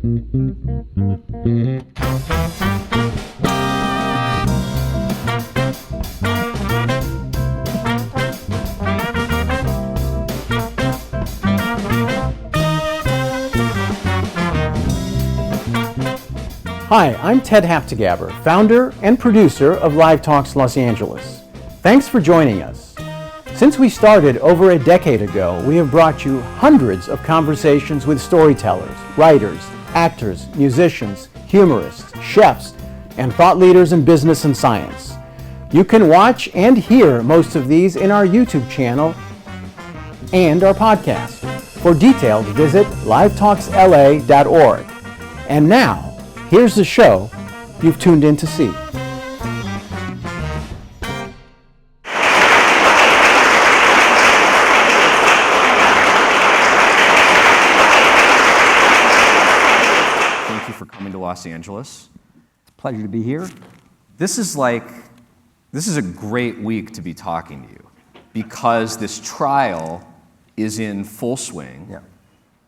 Hi, I'm Ted Haptegabber, founder and producer of Live Talks Los Angeles. Thanks for joining us. Since we started over a decade ago, we have brought you hundreds of conversations with storytellers, writers, actors, musicians, humorists, chefs, and thought leaders in business and science. You can watch and hear most of these in our YouTube channel and our podcast. For details, visit livetalksla.org. And now, here's the show you've tuned in to see. Thank you for coming to Los Angeles. It's a pleasure to be here. This is a great week to be talking to you because this trial is in full swing. Yeah.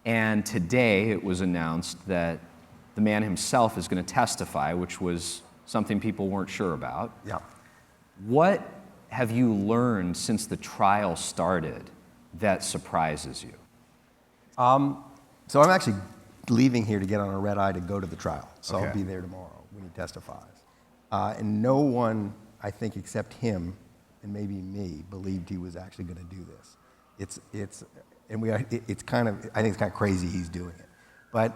And today it was announced that the man himself is going to testify, which was something people weren't sure about. Yeah. What have you learned since the trial started that surprises you? So I'm actually leaving here to get on a red eye to go to the trial. So Okay. I'll be there tomorrow when he testifies. And no one, I think, except him and maybe me, believed he was actually going to do this. It's kind of, I think it's kind of crazy he's doing it. But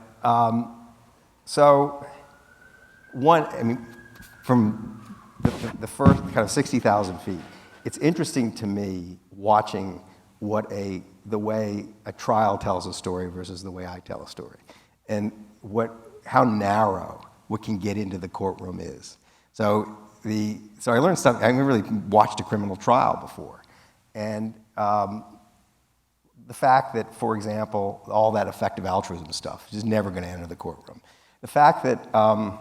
so one, I mean, from the first kind of 60,000 feet, it's interesting to me watching the way a trial tells a story versus the way I tell a story, and how narrow what can get into the courtroom is. So I learned something. I haven't really watched a criminal trial before, and the fact that, for example, all that effective altruism stuff is never going to enter the courtroom. The fact that it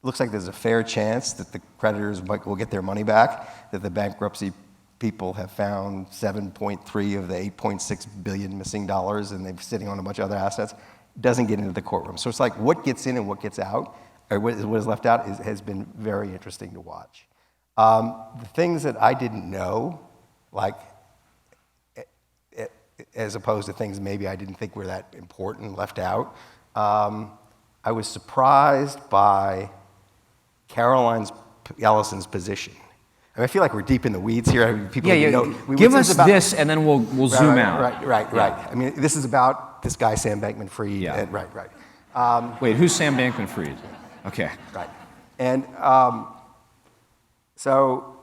looks like there's a fair chance that the creditors will get their money back, that the bankruptcy people have found 7.3 of the 8.6 billion missing dollars and they're sitting on a bunch of other assets, doesn't get into the courtroom. So it's like what gets in and what gets out, or what is left out, has been very interesting to watch. The things that I didn't know, like as opposed to things maybe I didn't think were that important, left out, I was surprised by Caroline Ellison's position. I mean, I feel like we're deep in the weeds here. I mean, people know. Give us this, and then we'll zoom out. Right. I mean, this is about this guy, Sam Bankman-Fried. Yeah. Right. Wait, who's Sam Bankman-Fried? Okay. Right. And so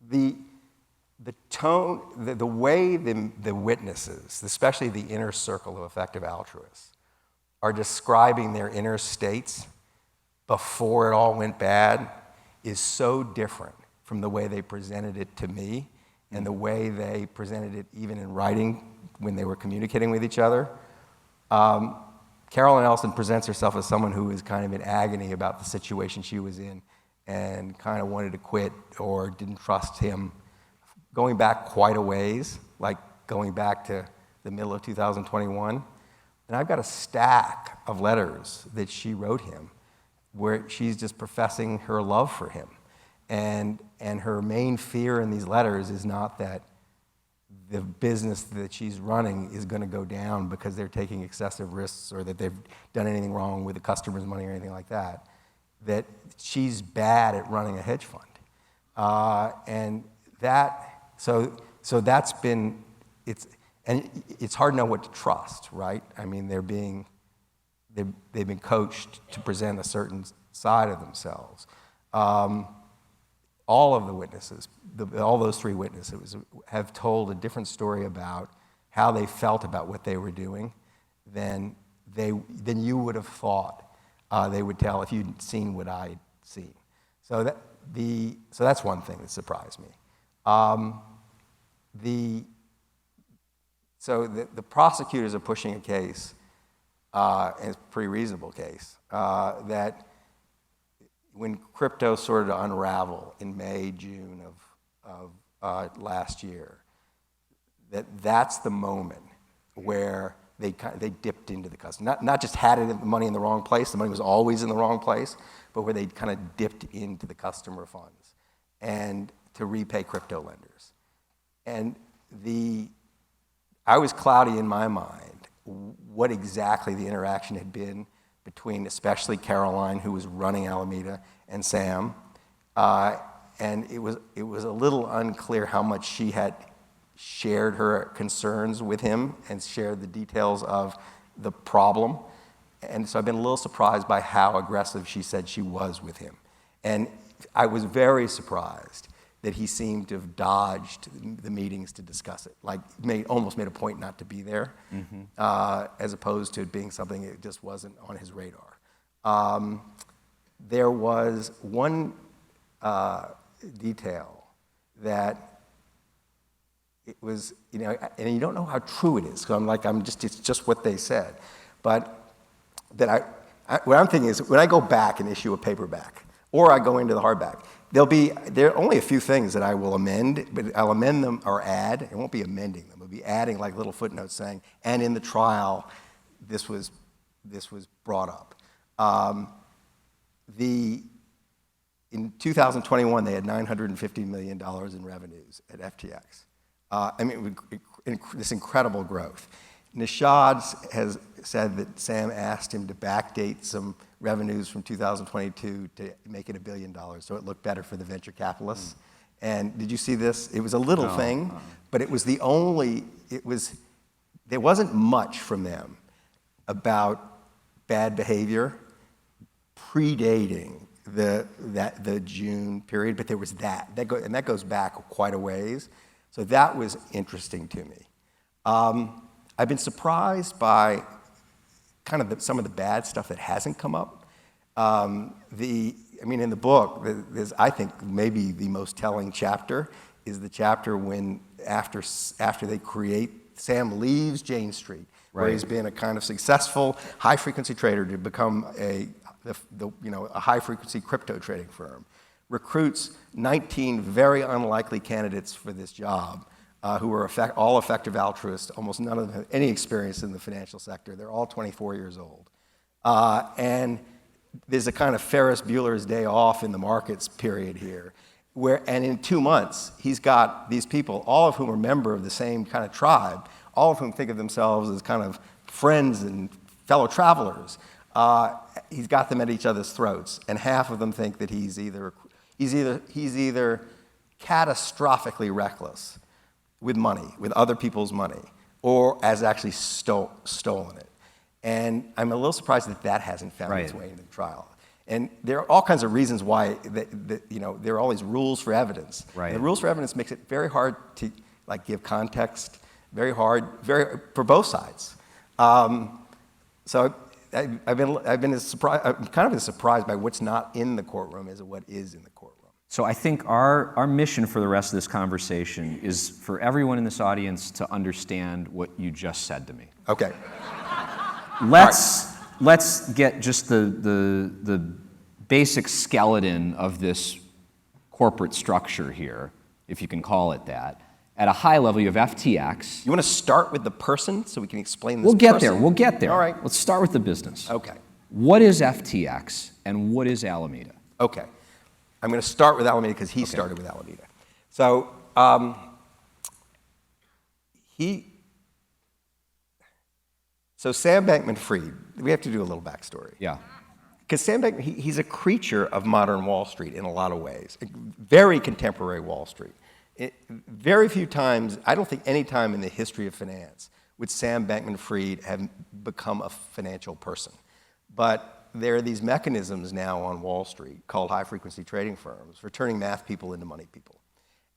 the tone, the way the witnesses, especially the inner circle of effective altruists, are describing their inner states before it all went bad is so different from the way they presented it to me and the way they presented it even in writing when they were communicating with each other. Caroline Ellison presents herself as someone who is kind of in agony about the situation she was in and kind of wanted to quit or didn't trust him, going back quite a ways, like going back to the middle of 2021. And I've got a stack of letters that she wrote him where she's just professing her love for him. And her main fear in these letters is not that the business that she's running is going to go down because they're taking excessive risks or that they've done anything wrong with the customer's money or anything like that, that she's bad at running a hedge fund. So that's been, it's hard to know what to trust, right? I mean, they've been coached to present a certain side of themselves. All of the witnesses, all those three witnesses, have told a different story about how they felt about what they were doing than you would have thought they would tell if you'd seen what I'd seen. So that's one thing that surprised me. The prosecutors are pushing a case, and it's a pretty reasonable case, that when crypto started to unravel in May, June of last year, that's the moment where they dipped into the customer. Not just had the money in the wrong place, the money was always in the wrong place, but where they kind of dipped into the customer funds and to repay crypto lenders. And I was cloudy in my mind what exactly the interaction had been between especially Caroline, who was running Alameda, and Sam. And it was a little unclear how much she had shared her concerns with him and shared the details of the problem. And so I've been a little surprised by how aggressive she said she was with him. And I was very surprised that he seemed to have dodged the meetings to discuss it, like almost made a point not to be there, as opposed to it being something that just wasn't on his radar. There was one detail that it was, and you don't know how true it is, so it's just what they said. But what I'm thinking is, when I go back and issue a paperback, or I go into the hardback, there are only a few things that I will amend, but I'll amend them or add. It won't be amending them. It'll be adding like little footnotes saying, and in the trial, this was brought up. In 2021, they had $950 million in revenues at FTX. This incredible growth. Nishad has said that Sam asked him to backdate some revenues from 2022 to make it $1 billion, so it looked better for the venture capitalists. And did you see this? It was a little thing, but it was there wasn't much from them about bad behavior predating the June period, but there was that goes back quite a ways. So that was interesting to me. I've been surprised by kind of some of the bad stuff that hasn't come up. In the book, there's, I think, maybe the most telling chapter is the chapter when after they create, Sam leaves Jane Street, where he's been a kind of successful high-frequency trader to become a high-frequency crypto trading firm, recruits 19 very unlikely candidates for this job, who were all effective altruists. Almost none of them have any experience in the financial sector. They're all 24 years old. And there's a kind of Ferris Bueller's Day Off in the markets period here, and in 2 months, he's got these people, all of whom are member of the same kind of tribe, all of whom think of themselves as kind of friends and fellow travelers. He's got them at each other's throats, and half of them think that he's either catastrophically reckless with money, with other people's money, or has actually stolen it. And I'm a little surprised that hasn't found its way into the trial. And there are all kinds of reasons why there are all these rules for evidence. And the rules for evidence makes it very hard to give context, very hard for both sides. So I've been as surprised by what's not in the courtroom as what is in the courtroom. So I think our mission for the rest of this conversation is for everyone in this audience to understand what you just said to me. Okay. Let's get just the basic skeleton of this corporate structure here, if you can call it that. At a high level, you have FTX. You want to start with the person so we can explain this? We'll get there. All right. Let's start with the business. Okay. What is FTX and what is Alameda? Okay. I'm going to start with Alameda because he started with Alameda. So Sam Bankman-Fried, we have to do a little backstory. Yeah. Because Sam Bankman, he's a creature of modern Wall Street in a lot of ways. Very contemporary Wall Street. Very few times, I don't think any time in the history of finance would Sam Bankman-Fried have become a financial person. But there are these mechanisms now on Wall Street called high-frequency trading firms for turning math people into money people.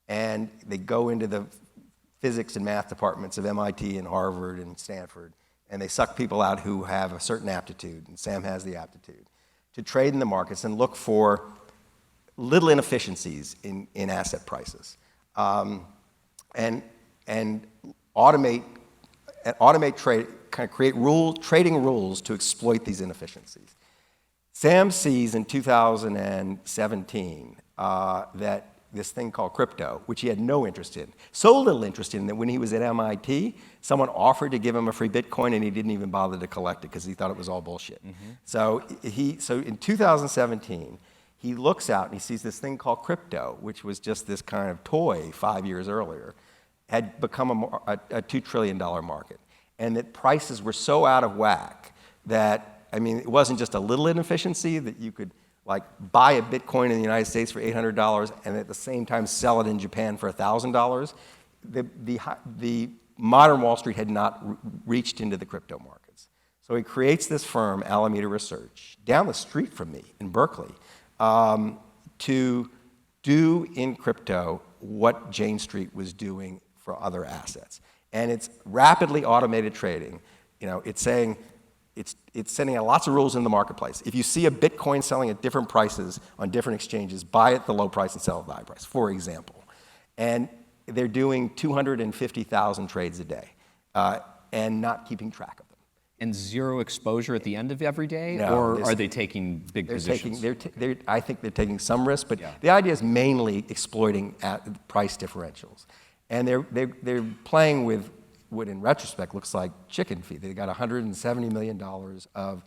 And they go into the physics and math departments of MIT and Harvard and Stanford, and they suck people out who have a certain aptitude, and Sam has the aptitude, to trade in the markets and look for little inefficiencies in asset prices. And automate trade, kind of create trading rules to exploit these inefficiencies. Sam sees in 2017 that this thing called crypto, which he had no interest in. So little interest in that when he was at MIT, someone offered to give him a free Bitcoin and he didn't even bother to collect it because he thought it was all bullshit. So in 2017, he looks out and he sees this thing called crypto, which was just this kind of toy 5 years earlier, had become a $2 trillion market. And that prices were so out of whack that, I mean, it wasn't just a little inefficiency that you could like buy a Bitcoin in the United States for $800 and at the same time sell it in Japan for $1,000. The modern Wall Street had not reached into the crypto markets. So he creates this firm, Alameda Research, down the street from me in Berkeley, to do in crypto what Jane Street was doing for other assets. And it's rapidly automated trading. You know, it's saying, it's sending out lots of rules in the marketplace. If you see a Bitcoin selling at different prices on different exchanges, buy at the low price and sell at the high price, for example. And they're doing 250,000 trades a day and not keeping track of them. And zero exposure at the end of every day? No, or are they taking big positions? I think they're taking some risk, but yeah. The idea is mainly exploiting price differentials. And they're playing with what in retrospect looks like chicken feed. They got $170 million of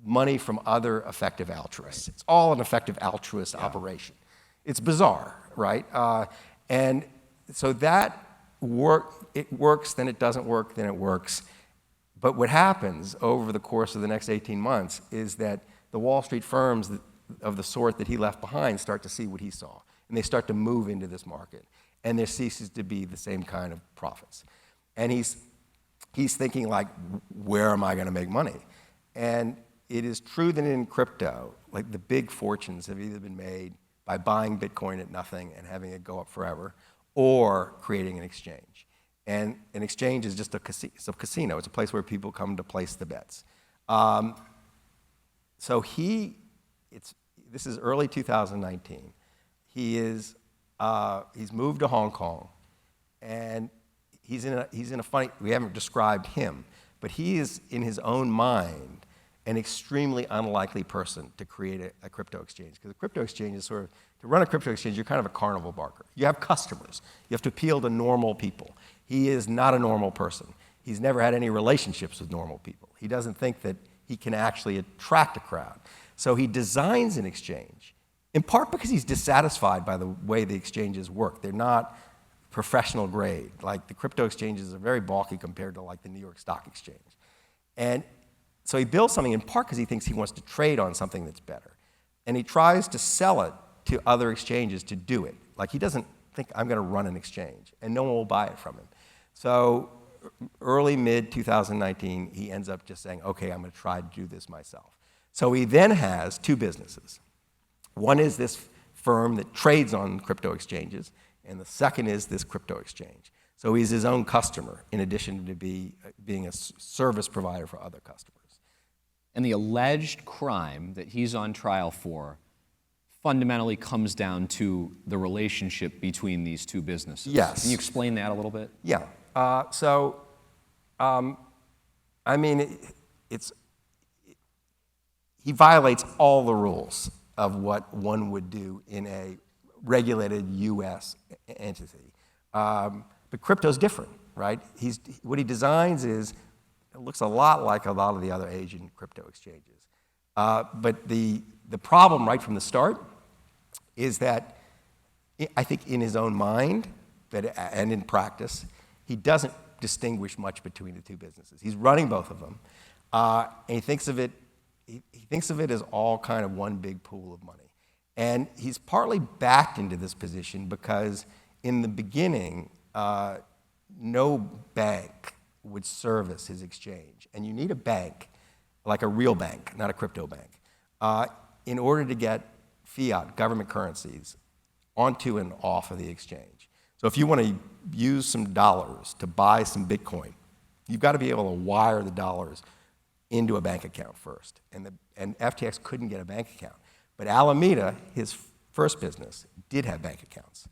money from other effective altruists. It's all an effective altruist operation. It's bizarre, right? And so that it works, then it doesn't work, then it works. But what happens over the course of the next 18 months is that the Wall Street firms of the sort that he left behind start to see what he saw. And they start to move into this market. And there ceases to be the same kind of profits. And he's thinking like, where am I going to make money? And it is true that in crypto, like the big fortunes have either been made by buying Bitcoin at nothing and having it go up forever, or creating an exchange. And an exchange is just a casino. It's a place where people come to place the bets. So this is early 2019. He's moved to Hong Kong, and he's in a funny, we haven't described him, but he is in his own mind an extremely unlikely person to create a crypto exchange. Because a crypto exchange is sort of, to run a crypto exchange, you're kind of a carnival barker. You have customers. You have to appeal to normal people. He is not a normal person. He's never had any relationships with normal people. He doesn't think that he can actually attract a crowd. So he designs an exchange, in part because he's dissatisfied by the way the exchanges work. They're not professional grade. Like the crypto exchanges are very bulky compared to like the New York Stock Exchange. And so he builds something in part because he thinks he wants to trade on something that's better. And he tries to sell it to other exchanges to do it. Like he doesn't think, I'm going to run an exchange, and no one will buy it from him. So early, mid-2019, he ends up just saying, okay, I'm going to try to do this myself. So he then has two businesses. One is this firm that trades on crypto exchanges, and the second is this crypto exchange. So he's his own customer, in addition to being a service provider for other customers. And the alleged crime that he's on trial for fundamentally comes down to the relationship between these two businesses. Yes. Can you explain that a little bit? Yeah. I mean, he violates all the rules of what one would do in a regulated U.S. entity. But crypto's different, right? What he designs it looks a lot like a lot of the other Asian crypto exchanges. But the problem right from the start is that I think in his own mind and in practice, he doesn't distinguish much between the two businesses. He's running both of them, and he thinks of it as all kind of one big pool of money. And he's partly backed into this position because in the beginning, no bank would service his exchange. And you need a bank, like a real bank, not a crypto bank, in order to get fiat, government currencies, onto and off of the exchange. So if you want to use some dollars to buy some Bitcoin, you've got to be able to wire the dollars into a bank account first. And FTX couldn't get a bank account. But Alameda, his first business, did have bank accounts.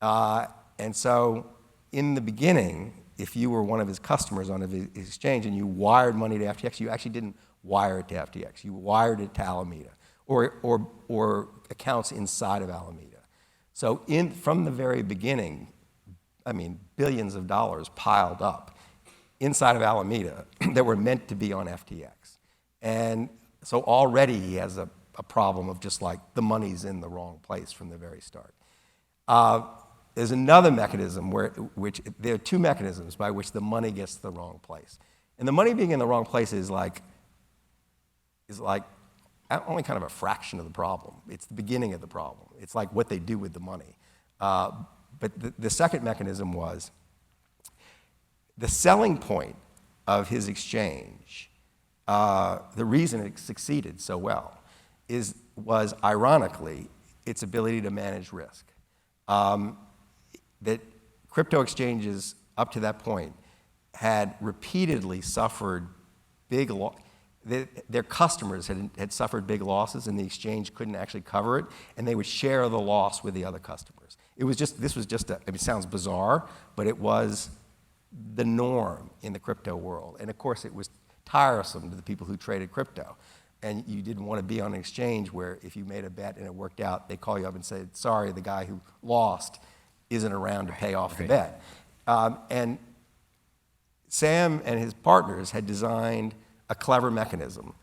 And so in the beginning, if you were one of his customers on his exchange and you wired money to FTX, you actually didn't wire it to FTX. You wired it to Alameda or accounts inside of Alameda. So from the very beginning, I mean, billions of dollars piled up inside of Alameda that were meant to be on FTX. And so already he has a problem of just like the money's in the wrong place from the very start. There's another mechanism which there are two mechanisms by which the money gets to the wrong place. And the money being in the wrong place is like only kind of a fraction of the problem. It's the beginning of the problem. It's like what they do with the money. But the second mechanism was the selling point of his exchange. The reason it succeeded so well was ironically its ability to manage risk. That crypto exchanges up to that point had repeatedly suffered big losses. Their customers had suffered big losses, and the exchange couldn't actually cover it, and they would share the loss with the other customers. This was just it sounds bizarre, but it was the norm in the crypto world. And of course, it was tiresome to the people who traded crypto. And you didn't want to be on an exchange where if you made a bet and it worked out, they call you up and say, sorry, the guy who lost isn't around to pay off the bet. And Sam and his partners had designed a clever mechanism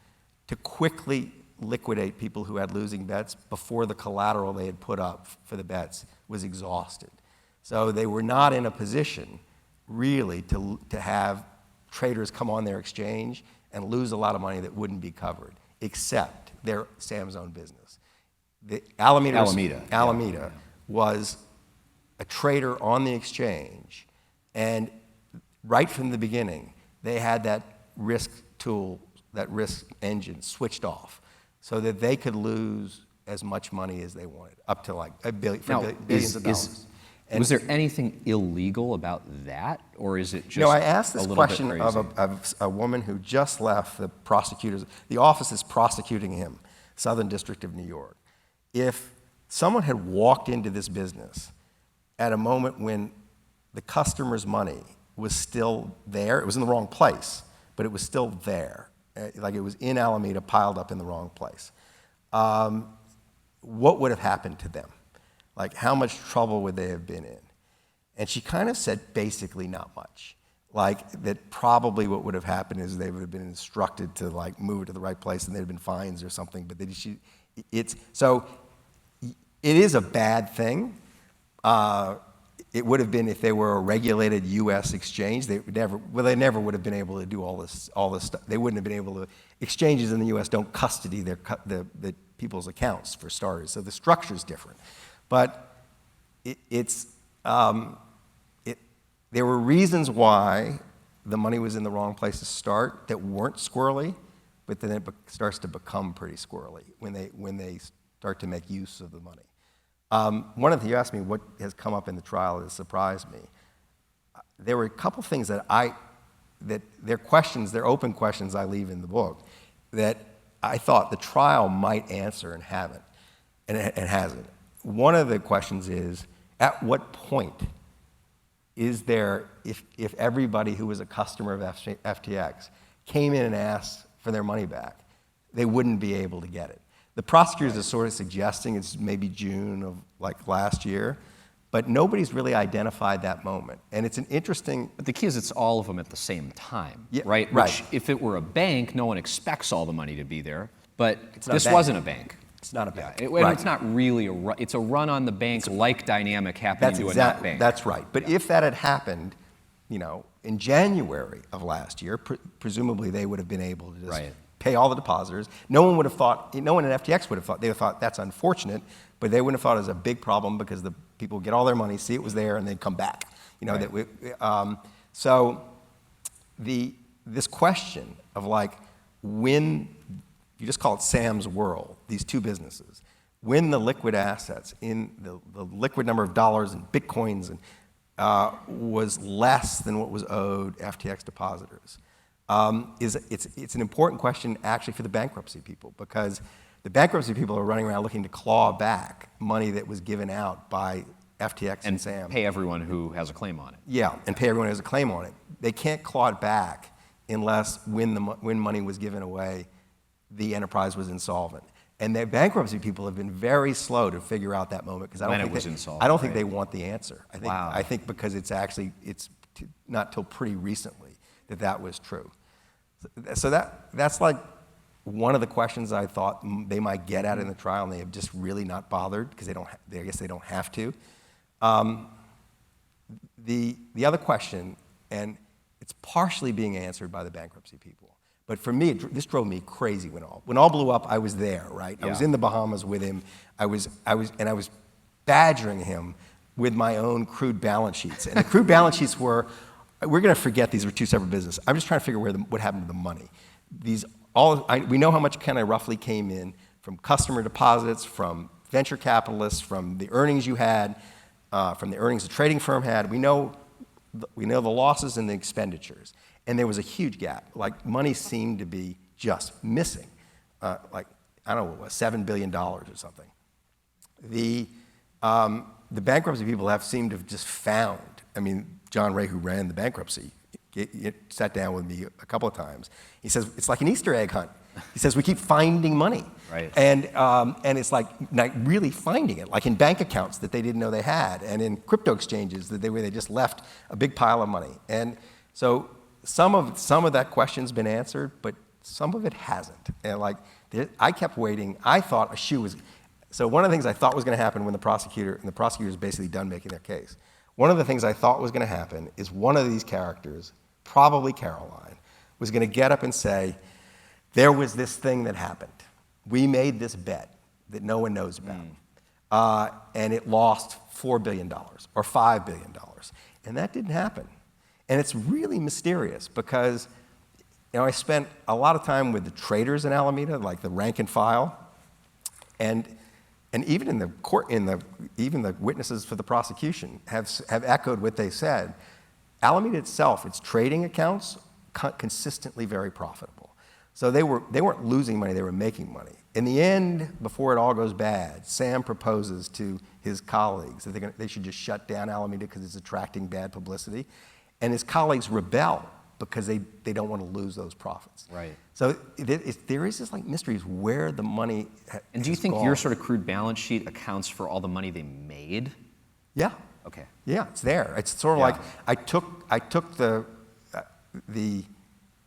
to quickly liquidate people who had losing bets before the collateral they had put up for the bets was exhausted. So they were not in a position really to have traders come on their exchange and lose a lot of money that wouldn't be covered, except Sam's own business. Alameda was a trader on the exchange, and right from the beginning, they had that risk tool, that risk engine switched off so that they could lose as much money as they wanted, up to like billions of dollars. Was there anything illegal about that, or is it just I asked this question of a woman who just left the prosecutors. The office is prosecuting him, Southern District of New York. If someone had walked into this business at a moment when the customer's money was still there, it was in the wrong place, but it was still there, like it was in Alameda piled up in the wrong place, what would have happened to them? Like, how much trouble would they have been in? And she kind of said basically not much. Like, that probably what would have happened is they would have been instructed to like move it to the right place and there'd have been fines or something, but so it is a bad thing. It would have been if they were a regulated U.S. exchange. They never would have been able to do all this stuff. They wouldn't have been able to. Exchanges in the U.S. don't custody the people's accounts, for starters, so the structure's different. But there were reasons why the money was in the wrong place to start that weren't squirrely, but then it starts to become pretty squirrely when they start to make use of the money. One of the, you asked me what has come up in the trial that surprised me. There were a couple things that they're open questions I leave in the book that I thought the trial might answer and haven't, and hasn't. One of the questions is, at what point is there, if everybody who was a customer of FTX came in and asked for their money back, they wouldn't be able to get it? The prosecutors are sort of suggesting it's maybe June of like last year, but nobody's really identified that moment. And it's an interesting... But the key is it's all of them at the same time, right? Right. Which, if it were a bank, no one expects all the money to be there, but this bank. wasn't a bank. It's not a bank. It's not really it's a run on the bank-like dynamic happening to a not bank. That's right. But if that had happened, in January of last year, presumably they would have been able to just pay all the depositors. No one in FTX would have thought, they would have thought that's unfortunate, but they wouldn't have thought it was a big problem because the people get all their money, see it was there, and they'd come back. So this question of like when, you just call it Sam's world, these two businesses, when the liquid assets in the liquid number of dollars and bitcoins and was less than what was owed FTX depositors. It's an important question actually for the bankruptcy people, because the bankruptcy people are running around looking to claw back money that was given out by FTX and Sam. Pay everyone who has a claim on it. Yeah, and pay everyone who has a claim on it. They can't claw it back unless when money was given away, the enterprise was insolvent. And the bankruptcy people have been very slow to figure out that moment because I don't think they want the answer. I think because it's not till pretty recently that was true. So that's like one of the questions I thought they might get at in the trial, and they have just really not bothered because I guess they don't have to. The other question, and it's partially being answered by the bankruptcy people. But for me, this drove me crazy when all blew up. I was there, right? Yeah. I was in the Bahamas with him. I was badgering him with my own crude balance sheets. And the crude balance sheets we're going to forget these were two separate businesses. I'm just trying to figure what happened to the money. We know how much kind of roughly came in from customer deposits, from venture capitalists, from the earnings you had, from the earnings the trading firm had. We know the losses and the expenditures. And there was a huge gap. Like, money seemed to be just missing. Like, I don't know what it was, $7 billion or something. The bankruptcy people seemed to have just found, I mean, John Ray, who ran the bankruptcy, sat down with me a couple of times. He says, it's like an Easter egg hunt. He says, we keep finding money. Right. And it's like really finding it, like in bank accounts that they didn't know they had, and in crypto exchanges where they just left a big pile of money. And so some of that question's been answered, but some of it hasn't. And like, I kept waiting. I thought a shoe was, so one of the things I thought was gonna happen when the prosecutor's basically done making their case, one of the things I thought was gonna happen is one of these characters, probably Caroline, was gonna get up and say, there was this thing that happened. We made this bet that no one knows about. And it lost $4 billion or $5 billion. And that didn't happen. And it's really mysterious because, I spent a lot of time with the traders in Alameda, like the rank and file, and even in the court, even the witnesses for the prosecution have echoed what they said. Alameda itself, its trading accounts, consistently very profitable. So they weren't losing money; they were making money. In the end, before it all goes bad, Sam proposes to his colleagues that they should just shut down Alameda because it's attracting bad publicity. And his colleagues rebel because they don't want to lose those profits. Right. So there is this like mysteries where the money And do you think your sort of crude balance sheet accounts for all the money they made? Yeah. Okay. Yeah, it's there. It's sort of like I took the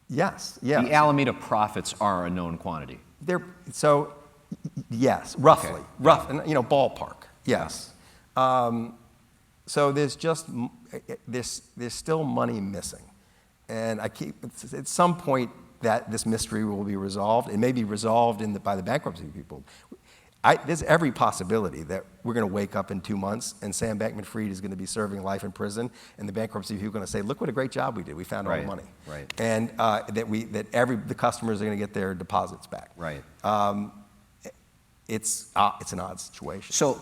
yes. The Alameda profits are a known quantity. Yes, roughly, Okay. Ballpark. Yes. So there's still money missing, and at some point that this mystery will be resolved. It may be resolved by the bankruptcy people. There's every possibility that we're going to wake up in 2 months and Sam Bankman-Fried is going to be serving life in prison, and the bankruptcy people are going to say, "Look what a great job we did. We found all the money." Right. And the customers are going to get their deposits back. Right. It's an odd situation. So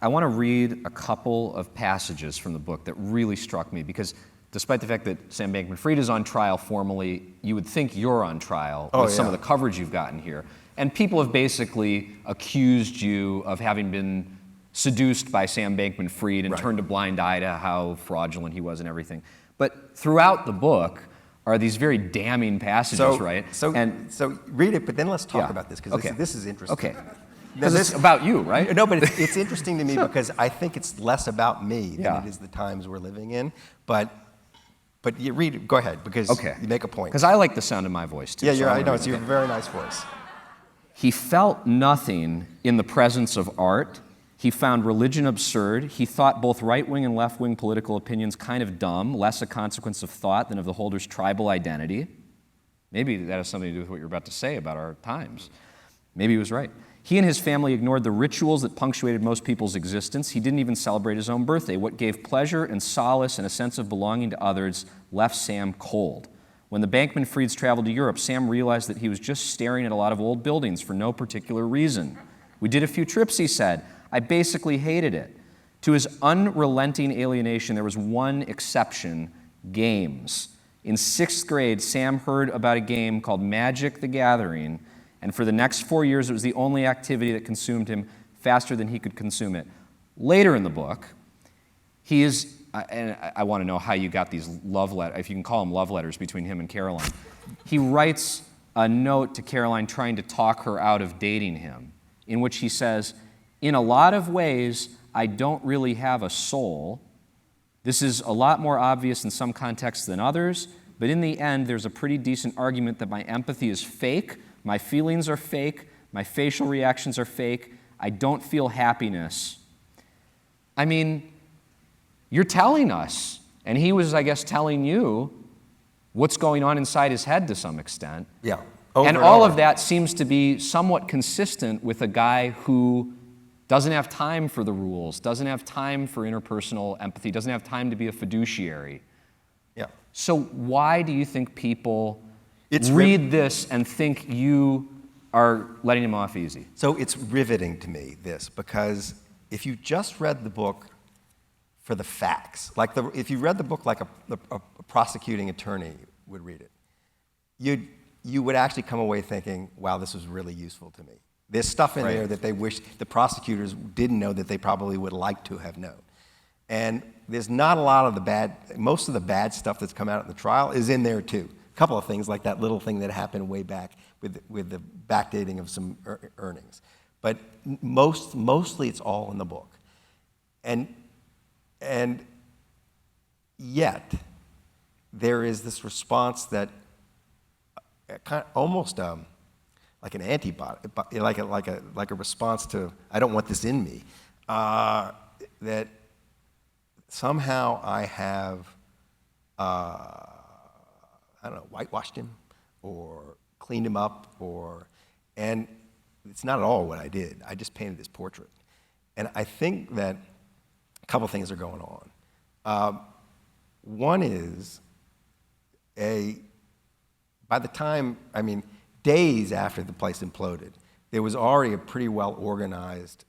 I want to read a couple of passages from the book that really struck me, because despite the fact that Sam Bankman-Fried is on trial formally, you would think you're on trial with some of the coverage you've gotten here. And people have basically accused you of having been seduced by Sam Bankman-Fried and turned a blind eye to how fraudulent he was and everything. But throughout the book are these very damning passages, right? So read it, but then let's talk about this, because this is interesting. Okay. Because it's about you, right? No, but it's interesting to me because I think it's less about me than it is the times we're living in. But you read it, go ahead, because you make a point. Because I like the sound of my voice, too. Yeah, I know, it's your very nice voice. He felt nothing in the presence of art. He found religion absurd. He thought both right-wing and left-wing political opinions kind of dumb, less a consequence of thought than of the holder's tribal identity. Maybe that has something to do with what you're about to say about our times. Maybe he was right. He and his family ignored the rituals that punctuated most people's existence. He didn't even celebrate his own birthday. What gave pleasure and solace and a sense of belonging to others left Sam cold. When the Bankman-Frieds traveled to Europe, Sam realized that he was just staring at a lot of old buildings for no particular reason. We did a few trips, he said. I basically hated it. To his unrelenting alienation, there was one exception: games. In 6th grade, Sam heard about a game called Magic: The Gathering, and for the next 4 years, it was the only activity that consumed him faster than he could consume it. Later in the book, he is, and I want to know how you got these love letters, if you can call them love letters, between him and Caroline. He writes a note to Caroline trying to talk her out of dating him, in which he says, "In a lot of ways, I don't really have a soul. This is a lot more obvious in some contexts than others, but in the end, there's a pretty decent argument that my empathy is fake, my feelings are fake, my facial reactions are fake, I don't feel happiness." I mean, you're telling us, and he was, I guess, telling you what's going on inside his head to some extent. Yeah. And all of that seems to be somewhat consistent with a guy who doesn't have time for the rules, doesn't have time for interpersonal empathy, doesn't have time to be a fiduciary. Yeah. So why do you think people read this and think you are letting him off easy? So it's riveting to me, this, because if you just read the book for the facts, if you read the book like a prosecuting attorney would read it, you would actually come away thinking, wow, this was really useful to me. There's stuff in there that they wish the prosecutors didn't know that they probably would like to have known. And there's not a lot of most of the bad stuff that's come out in the trial is in there too. A couple of things, like that little thing that happened way back with the backdating of some earnings. But mostly it's all in the book. And yet, there is this response that kind of almost like an antibody, like a response to, I don't want this in me, that somehow I have, I don't know, whitewashed him or cleaned him up, and it's not at all what I did. I just painted this portrait. And I think that a couple things are going on. One is, by the time, days after the place imploded, there was already a pretty well-organized,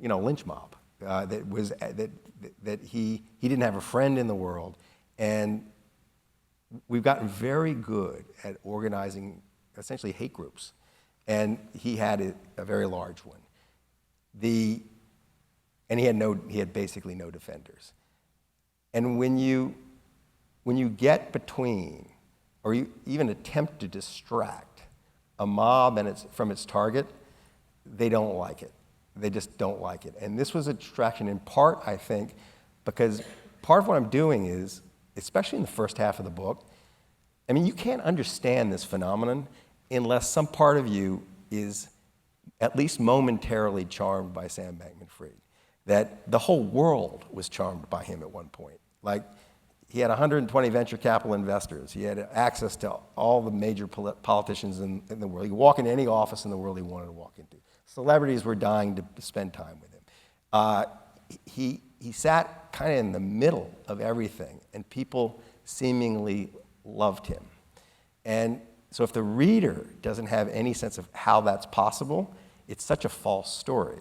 lynch mob. That he didn't have a friend in the world, and we've gotten very good at organizing essentially hate groups, and he had a very large one. And he had basically no defenders. And when you get between, or you even attempt to distract a mob from its target, they don't like it. They just don't like it. And this was a distraction in part, I think, because part of what I'm doing is, especially in the first half of the book, you can't understand this phenomenon unless some part of you is at least momentarily charmed by Sam Bankman-Fried. That the whole world was charmed by him at one point. Like, he had 120 venture capital investors. He had access to all the major politicians in the world. He could walk into any office in the world he wanted to walk into. Celebrities were dying to spend time with him. He sat kind of in the middle of everything, and people seemingly loved him. And so if the reader doesn't have any sense of how that's possible, it's such a false story.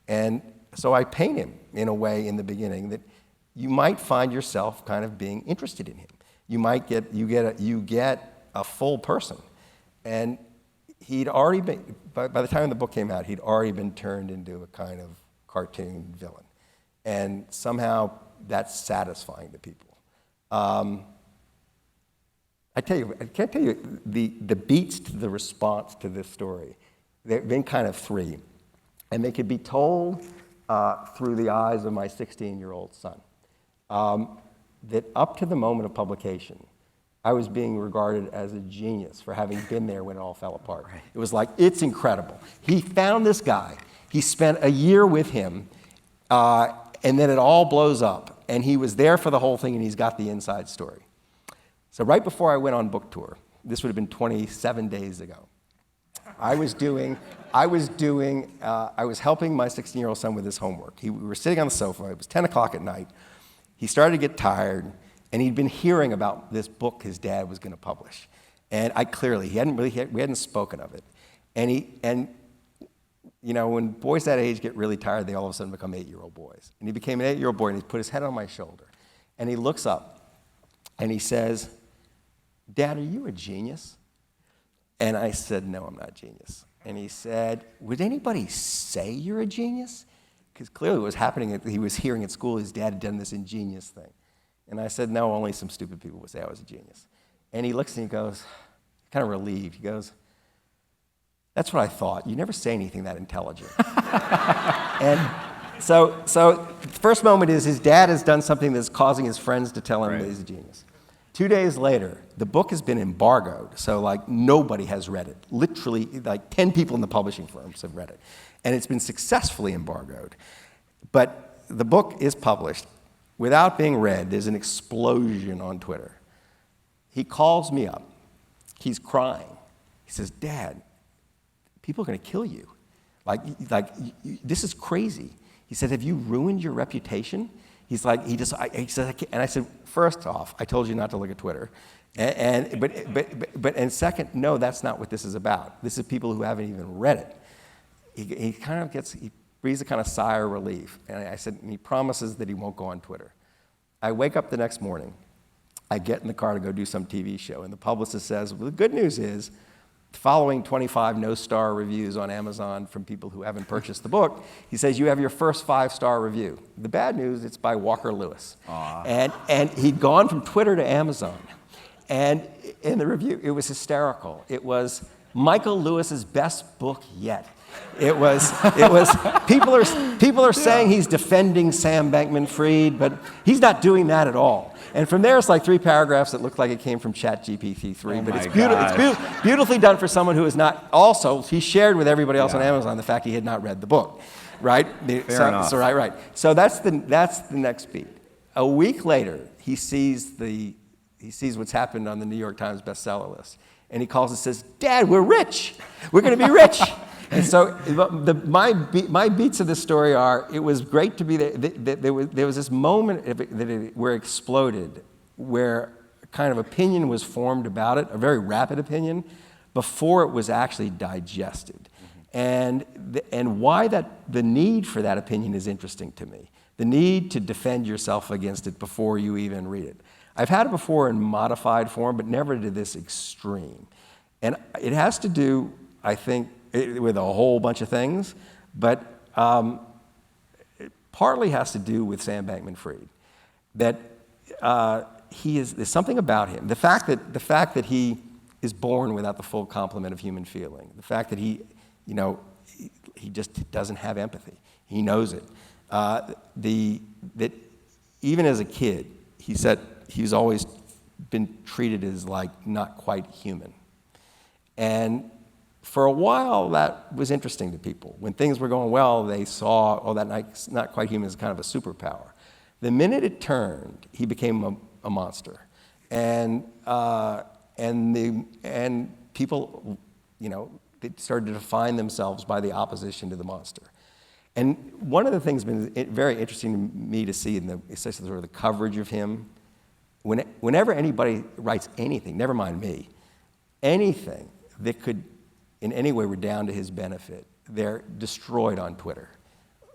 And so I paint him in a way in the beginning that you might find yourself kind of being interested in him. You get a full person. And he'd already been, by the time the book came out, he'd already been turned into a kind of cartoon villain. And somehow that's satisfying to people. I can't tell you the beats to the response to this story. They've been kind of three. And they could be told through the eyes of my 16-year-old son. That up to the moment of publication, I was being regarded as a genius for having been there when it all fell apart. Right. It was like, it's incredible. He found this guy. He spent a year with him, and then it all blows up. And he was there for the whole thing, and he's got the inside story. So right before I went on book tour, this would have been 27 days ago, I was helping my 16-year-old son with his homework. We were sitting on the sofa. It was 10 o'clock at night. He started to get tired, and he'd been hearing about this book his dad was going to publish. And we hadn't spoken of it. And when boys that age get really tired, they all of a sudden become 8-year-old boys. And he became an 8-year-old boy, and he put his head on my shoulder. And he looks up, and he says, "Dad, are you a genius?" And I said, "No, I'm not a genius." And he said, "Would anybody say you're a genius?" Because clearly what was happening, he was hearing at school his dad had done this ingenious thing. And I said, "No, only some stupid people would say I was a genius." And he looks and he goes, kind of relieved. He goes, "That's what I thought. You never say anything that intelligent." And so the first moment is his dad has done something that's causing his friends to tell him that he's a genius. 2 days later, the book has been embargoed, so like nobody has read it. Literally, like 10 people in the publishing firms have read it. And it's been successfully embargoed. But the book is published. Without being read, there's an explosion on Twitter. He calls me up. He's crying. He says, "Dad, people are going to kill you. This is crazy." He said, "Have you ruined your reputation?" He said, and I said, "First off, I told you not to look at Twitter. And second, no, that's not what this is about. This is people who haven't even read it." He breathes a kind of sigh of relief. And I said, and he promises that he won't go on Twitter. I wake up the next morning. I get in the car to go do some TV show. And the publicist says, "Well, the good news is, following 25 no-star reviews on Amazon from people who haven't purchased the book," he says, "you have your first 5-star review. The bad news, it's by Walker Lewis." And he'd gone from Twitter to Amazon. And in the review, it was hysterical. It was Michael Lewis's best book yet. It was people are saying he's defending Sam Bankman-Fried, but he's not doing that at all. And from there, it's like 3 paragraphs that look like it came from ChatGPT-3, but it's beautifully done for someone who is not. Also, he shared with everybody else on Amazon the fact he had not read the book, right? Fair enough. So right. So that's the next beat. A week later, he sees what's happened on the New York Times bestseller list, and he calls and says, "Dad, we're rich. We're going to be rich." And so my beats of this story are, it was great to be there. There was this moment where it exploded, where kind of opinion was formed about it, a very rapid opinion, before it was actually digested. Mm-hmm. And why the need for that opinion is interesting to me. The need to defend yourself against it before you even read it. I've had it before in modified form, but never to this extreme. And it has to do, I think, with a whole bunch of things, but it partly has to do with Sam Bankman-Fried. That there's something about him. The fact that he is born without the full complement of human feeling. The fact that he just doesn't have empathy. He knows it. That even as a kid, he said he's always been treated as like not quite human. And for a while, that was interesting to people. When things were going well, they saw, that not quite human is kind of a superpower. The minute it turned, he became a monster. And people, they started to define themselves by the opposition to the monster. And one of the things that's been very interesting to me to see especially sort of the coverage of him, whenever anybody writes anything, never mind me, anything that could in any way redound to his benefit, they're destroyed on Twitter.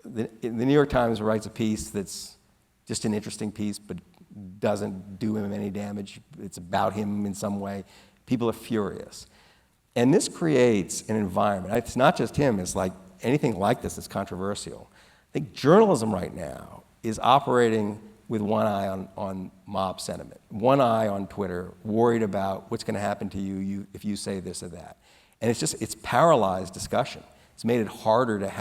The New York Times writes a piece that's just an interesting piece, but doesn't do him any damage. It's about him in some way. People are furious. And this creates an environment. It's not just him. It's like anything like this that's controversial. I think journalism right now is operating with one eye on mob sentiment, one eye on Twitter, worried about what's going to happen to you if you say this or that. And it's paralyzed discussion. It's made it harder to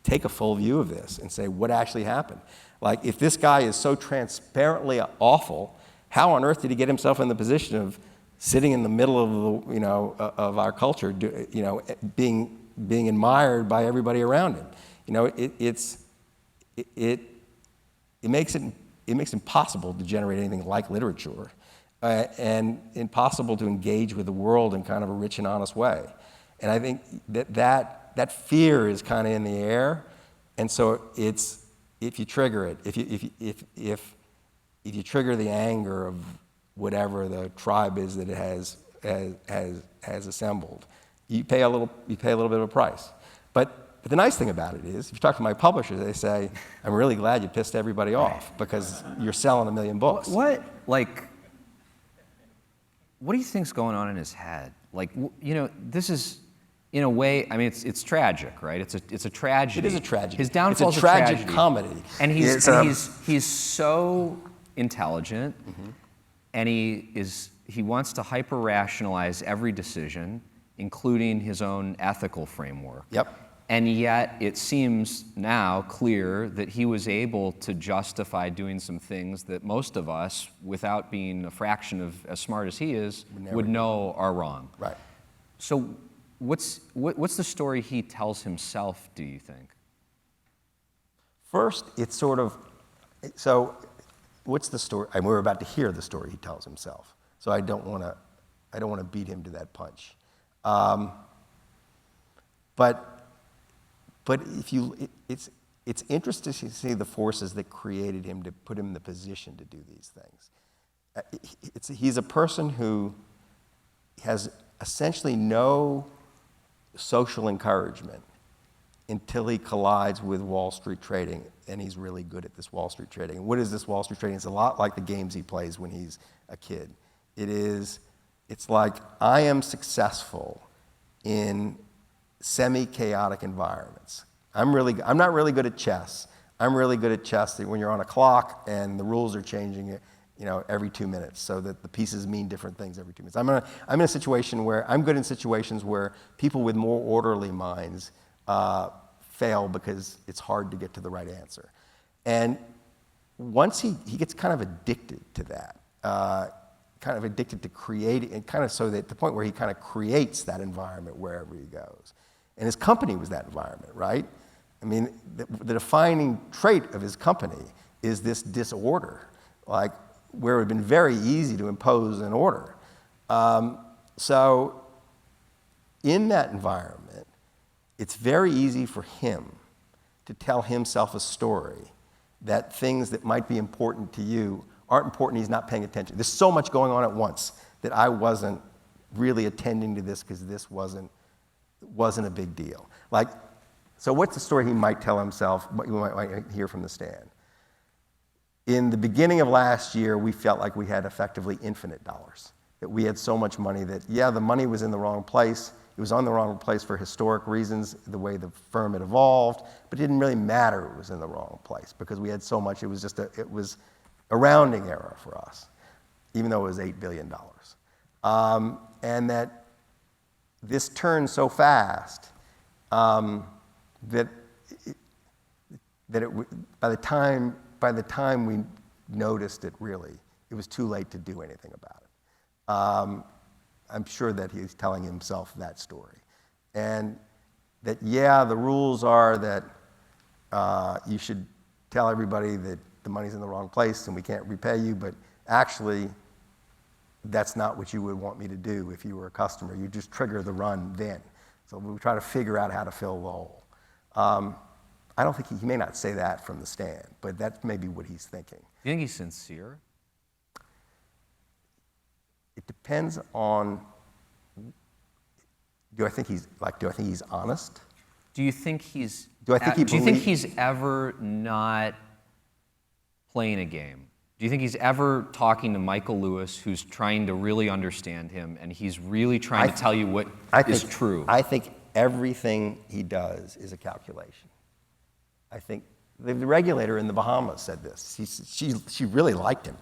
take a full view of this and say what actually happened. Like, if this guy is so transparently awful, how on earth did he get himself in the position of sitting in the middle of of our culture, being admired by everybody around him? It makes it impossible to generate anything like literature. And impossible to engage with the world in kind of a rich and honest way. And I think that fear is kind of in the air, and so it's, if you trigger it, if you trigger the anger of whatever the tribe is that it has assembled, you pay a little bit of a price. But the nice thing about it is, if you talk to my publishers, they say, "I'm really glad you pissed everybody off because you're selling 1 million books." What do you think's going on in his head? This is, in a way, I mean, it's tragic, right? It's a tragedy. It is a tragedy. His downfall's it's a tragic comedy. And he's so intelligent, mm-hmm. and he is he wants to hyper-rationalize every decision, including his own ethical framework. Yep. And yet it seems now clear that he was able to justify doing some things that most of us, without being a fraction of as smart as he is, would know are wrong. Right. So what's the story he tells himself, do you think? First, it's sort of, so what's the story? And we're about to hear the story he tells himself. So I don't want to beat him to that punch. But if you, it's interesting to see the forces that created him to put him in the position to do these things. He's a person who has essentially no social encouragement until he collides with Wall Street trading, and he's really good at this Wall Street trading. And what is this Wall Street trading? It's a lot like the games he plays when he's a kid. It's like, I am successful in semi-chaotic environments. I'm not really good at chess. I'm really good at chess when you're on a clock and the rules are changing, every 2 minutes, so that the pieces mean different things every 2 minutes. I'm in a situation where I'm good in situations where people with more orderly minds fail because it's hard to get to the right answer. And once he gets kind of addicted to that, kind of addicted to creating, and kind of so that the point where he kind of creates that environment wherever he goes. And his company was that environment, right? I mean, the defining trait of his company is this disorder, like where it would have been very easy to impose an order. So in that environment, it's very easy for him to tell himself a story that things that might be important to you aren't important, he's not paying attention. There's so much going on at once that I wasn't really attending to this because this wasn't a big deal. Like, so what's the story he might tell himself, what you might hear from the stand? In the beginning of last year, we felt like we had effectively infinite dollars, that we had so much money that, yeah, the money was in the wrong place. It was on the wrong place for historic reasons, the way the firm had evolved, but it didn't really matter it was in the wrong place because we had so much, it was a rounding error for us, even though it was $8 billion. And that this turned so fast that by the time we noticed it, really, it was too late to do anything about it. I'm sure that he's telling himself that story. And that, yeah, the rules are that you should tell everybody that the money's in the wrong place and we can't repay you, but actually, that's not what you would want me to do if you were a customer. You just trigger the run then. So we try to figure out how to fill the hole. I don't think he may not say that from the stand, but that's maybe what he's thinking. Do you think he's sincere? It depends on, do I think he's honest? Do you think he's Do you think he's ever not playing a game? Do you think he's ever talking to Michael Lewis, who's trying to really understand him, and he's really trying to tell you what is true? I think everything he does is a calculation. I think the regulator in the Bahamas said this. She really liked him.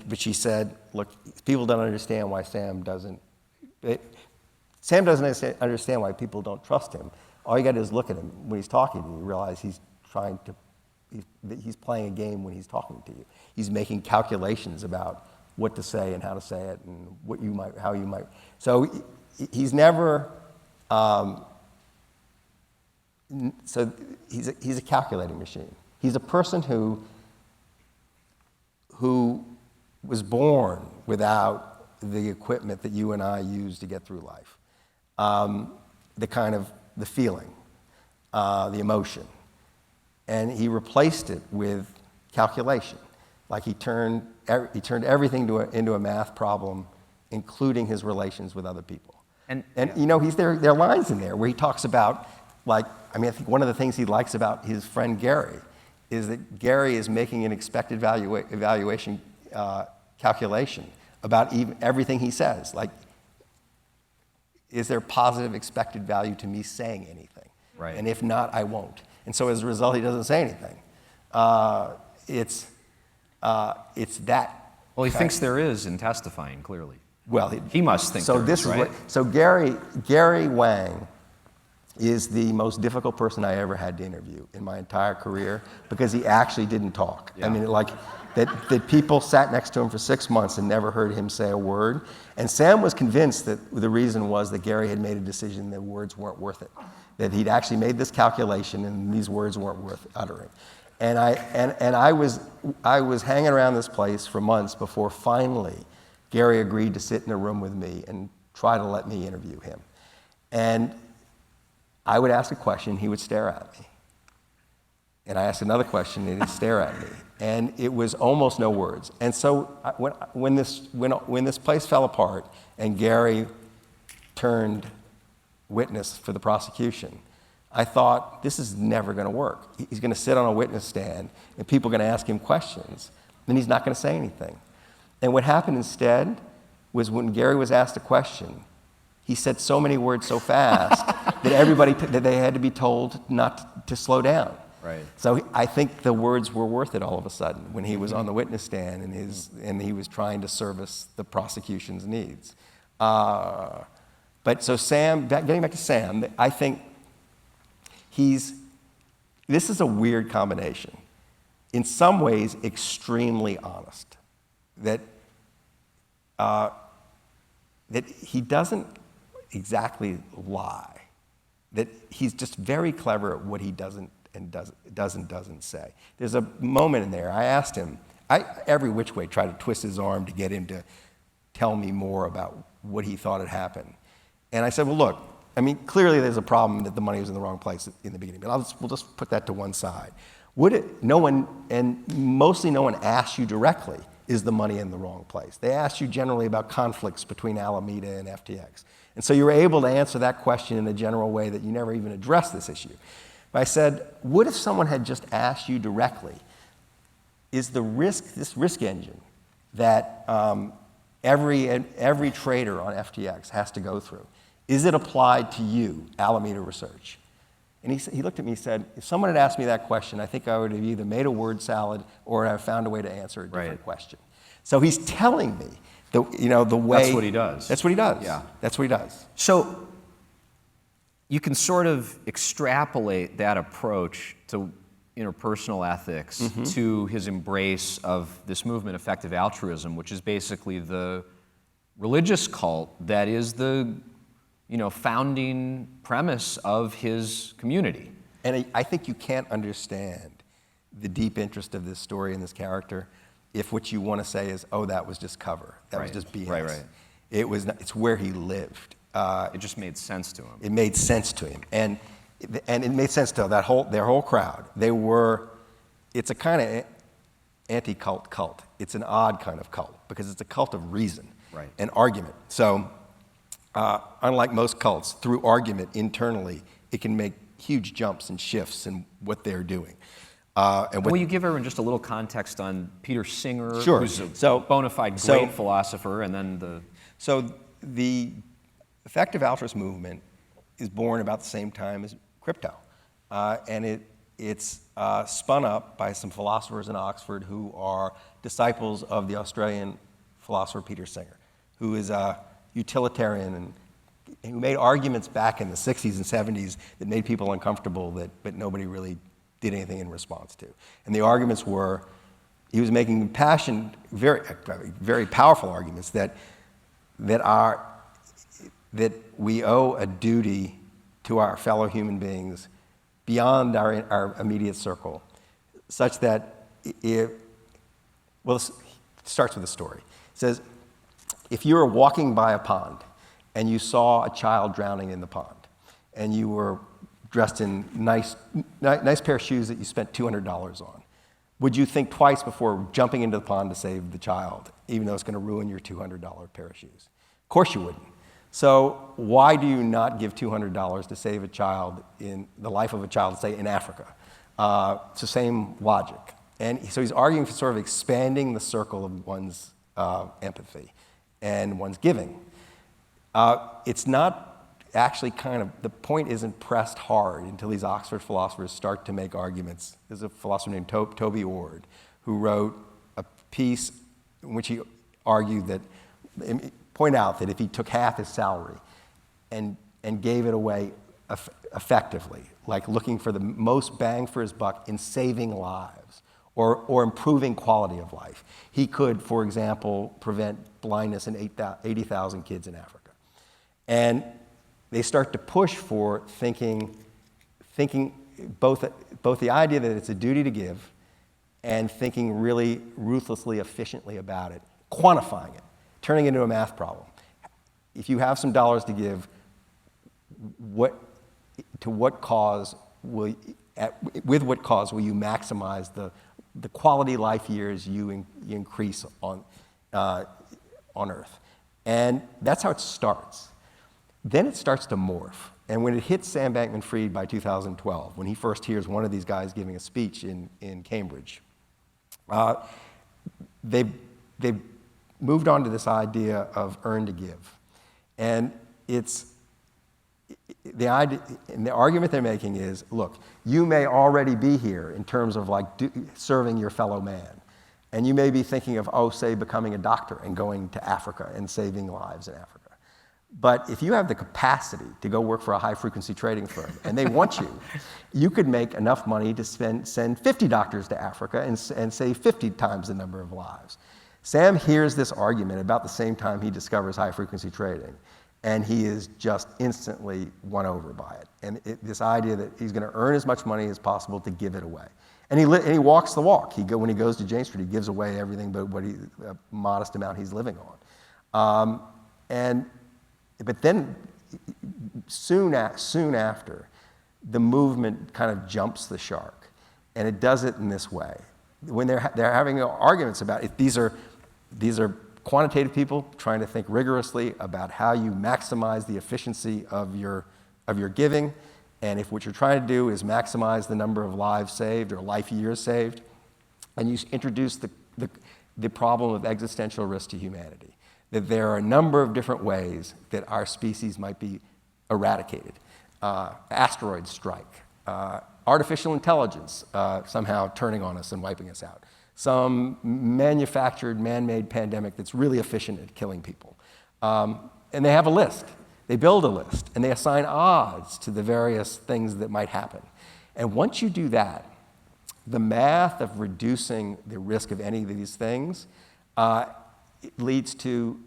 But she said, look, people don't understand why Sam doesn't understand why people don't trust him. All you got to do is look at him when he's talking to you. You realize he's playing a game when he's talking to you. He's making calculations about what to say and how to say it and how you might. So he's never. So he's a calculating machine. He's a person who was born without the equipment that you and I use to get through life. The feeling, the emotion. And he replaced it with calculation. Like he turned everything into a math problem, including his relations with other people. And there are lines in there where he talks about, I think one of the things he likes about his friend Gary is that Gary is making an expected evaluation calculation about everything he says. Like, is there positive expected value to me saying anything? Right. And if not, I won't. And so as a result, he doesn't say anything. It's that. Well, he thinks there is in testifying, clearly. Well, he must think so. there This is, is right? so Gary Wang is the most difficult person I ever had to interview in my entire career because he actually didn't talk. Yeah. I mean, like that people sat next to him for 6 months and never heard him say a word. And Sam was convinced that the reason was that Gary had made a decision that words weren't worth it, that he'd actually made this calculation and these words weren't worth uttering. And I was hanging around this place for months before finally Gary agreed to sit in a room with me and try to let me interview him. And I would ask a question, he would stare at me. And I asked another question, and he'd stare at me. And it was almost no words. And so when this place fell apart and Gary turned witness for the prosecution, I thought, this is never going to work. He's going to sit on a witness stand, and people are going to ask him questions, and he's not going to say anything. And what happened instead was when Gary was asked a question, he said so many words so fast that they had to be told not to slow down. Right. So I think the words were worth it all of a sudden when he was on the witness stand and he was trying to service the prosecution's needs. But so Sam, getting back to Sam, I think this is a weird combination. In some ways, extremely honest. That he doesn't exactly lie. That he's just very clever at what he doesn't say. There's a moment in there, I asked him, every which way tried to twist his arm to get him to tell me more about what he thought had happened. And I said, well, look, I mean, clearly there's a problem that the money was in the wrong place in the beginning, but we'll just put that to one side. Mostly no one asked you directly, is the money in the wrong place? They asked you generally about conflicts between Alameda and FTX. And so you were able to answer that question in a general way that you never even addressed this issue. But I said, what if someone had just asked you directly, is this risk engine that every trader on FTX has to go through, is it applied to you, Alameda Research? And he looked at me and said, if someone had asked me that question, I think I would have either made a word salad or have found a way to answer a different question. So he's telling me the way. That's what he does. That's what he does. Yeah. That's what he does. So you can sort of extrapolate that approach to interpersonal ethics to his embrace of this movement, effective altruism, which is basically the religious cult that is the founding premise of his community. And I think you can't understand the deep interest of this story and this character if what you want to say is, oh, that was just cover. That was just BS. Right. It's where he lived. It just made sense to him. It made sense to him. And it made sense to their whole crowd. It's a kind of anti-cult cult. It's an odd kind of cult because it's a cult of reason and argument. So unlike most cults, through argument internally, it can make huge jumps and shifts in what they're doing. Will you give everyone just a little context on Peter Singer, Sure. who's a bona fide great philosopher, and then So the effective altruist movement is born about the same time as crypto. And it's spun up by some philosophers in Oxford who are disciples of the Australian philosopher Peter Singer, who is a utilitarian and who made arguments back in the 60s and 70s that made people uncomfortable but nobody really did anything in response to. And the arguments were, he was making impassioned, very powerful arguments that we owe a duty to our fellow human beings beyond our immediate circle, such that it starts with a story. It says, if you were walking by a pond and you saw a child drowning in the pond, and you were dressed in nice pair of shoes that you spent $200 on, would you think twice before jumping into the pond to save the child, even though it's going to ruin your $200 pair of shoes? Of course you wouldn't. So why do you not give $200 to save a child, in the life of a child, say in Africa? It's the same logic. And so he's arguing for sort of expanding the circle of one's empathy and one's giving. It's not actually the point isn't pressed hard until these Oxford philosophers start to make arguments. There's a philosopher named Toby Ord who wrote a piece in which he argued that point out that if he took half his salary and gave it away effectively, like looking for the most bang for his buck in saving lives or improving quality of life, he could, for example, prevent blindness in 80,000 kids in Africa. And they start to push for thinking both the idea that it's a duty to give and thinking really ruthlessly, efficiently about it, quantifying it, turning it into a math problem. If you have some dollars to give, with what cause will you maximize the quality life years you increase on Earth? And that's how it starts. Then it starts to morph. And when it hits Sam Bankman-Fried by 2012, when he first hears one of these guys giving a speech in Cambridge, they've moved on to this idea of earn to give. And the argument they're making is, look, you may already be here in terms of like serving your fellow man. And you may be thinking of, say, becoming a doctor and going to Africa and saving lives in Africa. But if you have the capacity to go work for a high-frequency trading firm and they want you, you could make enough money to send 50 doctors to Africa and save 50 times the number of lives. Sam hears this argument about the same time he discovers high-frequency trading, and he is just instantly won over by it. And this idea that he's going to earn as much money as possible to give it away. And he walks the walk. When he goes to Jane Street, he gives away everything but a modest amount he's living on. But then, soon after, the movement kind of jumps the shark, and it does it in this way. When they're having arguments about it, these are quantitative people trying to think rigorously about how you maximize the efficiency of your giving, and if what you're trying to do is maximize the number of lives saved or life years saved, and you introduce the problem of existential risk to humanity. That there are a number of different ways that our species might be eradicated. Asteroids strike, artificial intelligence somehow turning on us and wiping us out, some manufactured, man-made pandemic that's really efficient at killing people. And they have a list. They build a list, and they assign odds to the various things that might happen. And once you do that, the math of reducing the risk of any of these things it leads to,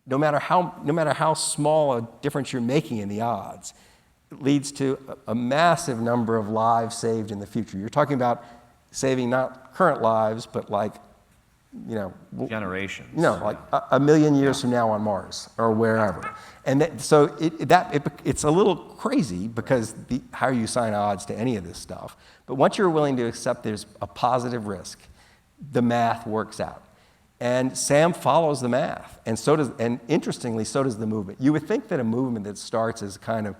no matter how small a difference you're making in the odds, it leads to a massive number of lives saved in the future. You're talking about saving not current lives, but generations. Like a million years from now on Mars or wherever. And it's a little crazy because how you assign odds to any of this stuff. But once you're willing to accept there's a positive risk, the math works out. And Sam follows the math, and interestingly, so does the movement. You would think that a movement that starts as kind of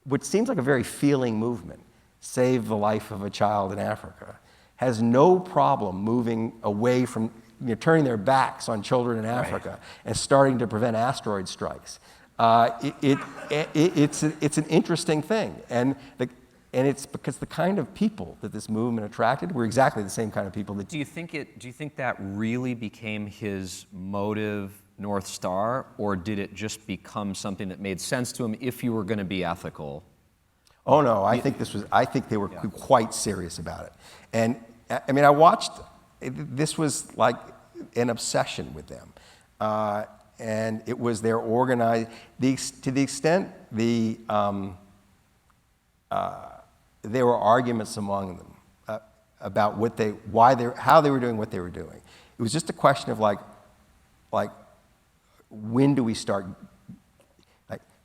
what seems like a very feeling movement, save the life of a child in Africa, has no problem moving away from turning their backs on children in Africa and starting to prevent asteroid strikes. It's an interesting thing, and it's because the kind of people that this movement attracted were exactly the same kind of people that. Do you think that really became his motive, North Star, or did it just become something that made sense to him if you were going to be ethical? Oh no, I think they were quite serious about it. And I mean, I watched. This was like an obsession with them, and it was their organized. To the extent there were arguments among them about how they were doing what they were doing. It was just a question of like when do we start?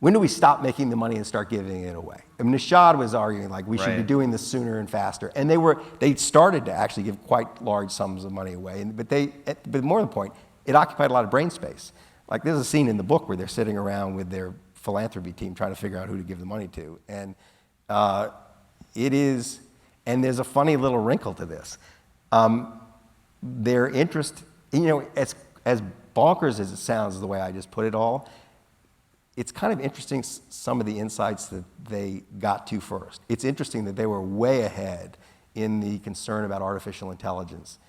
When do we stop making the money and start giving it away? I mean, Nishad was arguing we should be doing this sooner and faster, and they started to actually give quite large sums of money away. But more to the point, it occupied a lot of brain space. Like there's a scene in the book where they're sitting around with their philanthropy team trying to figure out who to give the money to, and and there's a funny little wrinkle to this. Their interest, as bonkers as it sounds, the way I just put it all, it's kind of interesting some of the insights that they got to first. It's interesting that they were way ahead in the concern about artificial intelligence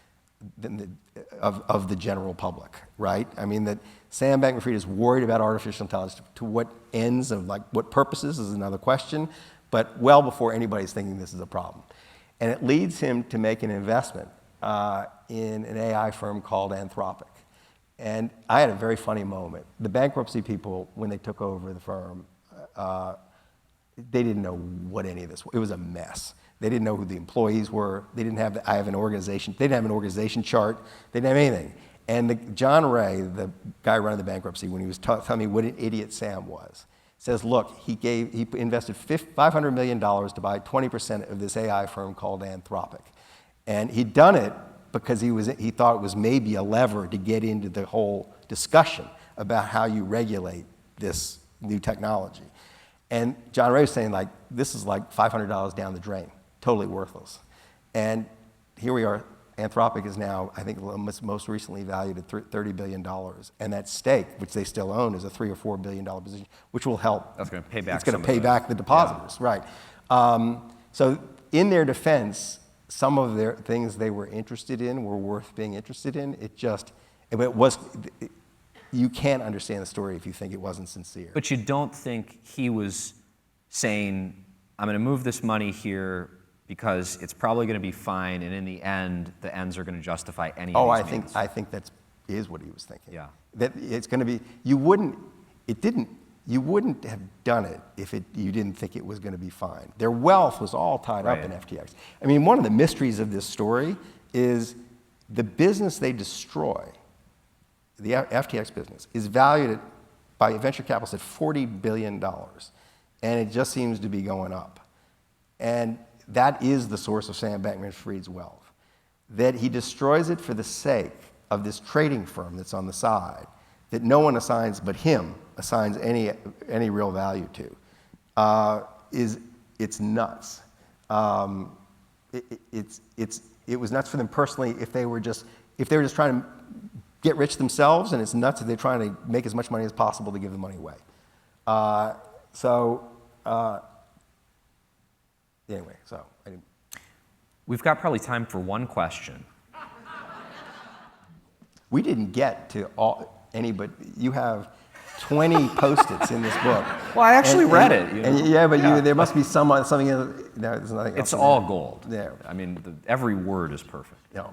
of the general public, right? I mean, that Sam Bankman-Fried is worried about artificial intelligence. To what ends of, like, what purposes is another question, but well before anybody's thinking this is a problem. And it leads him to make an investment in an AI firm called Anthropic. And I had a very funny moment. The bankruptcy people, when they took over the firm, they didn't know what any of this was. It was a mess. They didn't know who the employees were. They didn't have, I have an organization, they didn't have an organization chart. They didn't have anything. And John Ray, the guy running the bankruptcy, when he was telling me what an idiot Sam was, says, look, he invested $500 million to buy 20% of this AI firm called Anthropic. And he'd done it because he thought it was maybe a lever to get into the whole discussion about how you regulate this new technology. And John Ray was saying, like, this is like $500 down the drain, totally worthless. And here we are. Anthropic is now, I think, most recently valued at $30 billion. And that stake, which they still own, is a $3 or $4 billion position, which will help. That's going to pay back. It's going to pay back the depositors, right? So in their defense, some of their things they were interested in were worth being interested in. You can't understand the story if you think it wasn't sincere. But you don't think he was saying, I'm going to move this money here because it's probably going to be fine, and in the end, the ends are going to justify any of these means. I think that is what he was thinking. Yeah. That it's going to be, you wouldn't have done it if you didn't think it was going to be fine. Their wealth was all tied up in FTX. I mean, one of the mysteries of this story is the business they destroy, the FTX business, is valued by venture capitalists at $40 billion. And it just seems to be going up. And that is the source of Sam Bankman-Fried's wealth. That he destroys it for the sake of this trading firm that's on the side, that no one assigns but him assigns any real value to, it's nuts. It was nuts for them personally if they were just trying to get rich themselves, and it's nuts if they're trying to make as much money as possible to give the money away. Anyway, so we've got probably time for one question. We didn't get to but you have 20 Post-its in this book. Well, I actually read it. You know? There must be something. No, there's nothing else. It's all gold. Yeah. I mean, every word is perfect. No.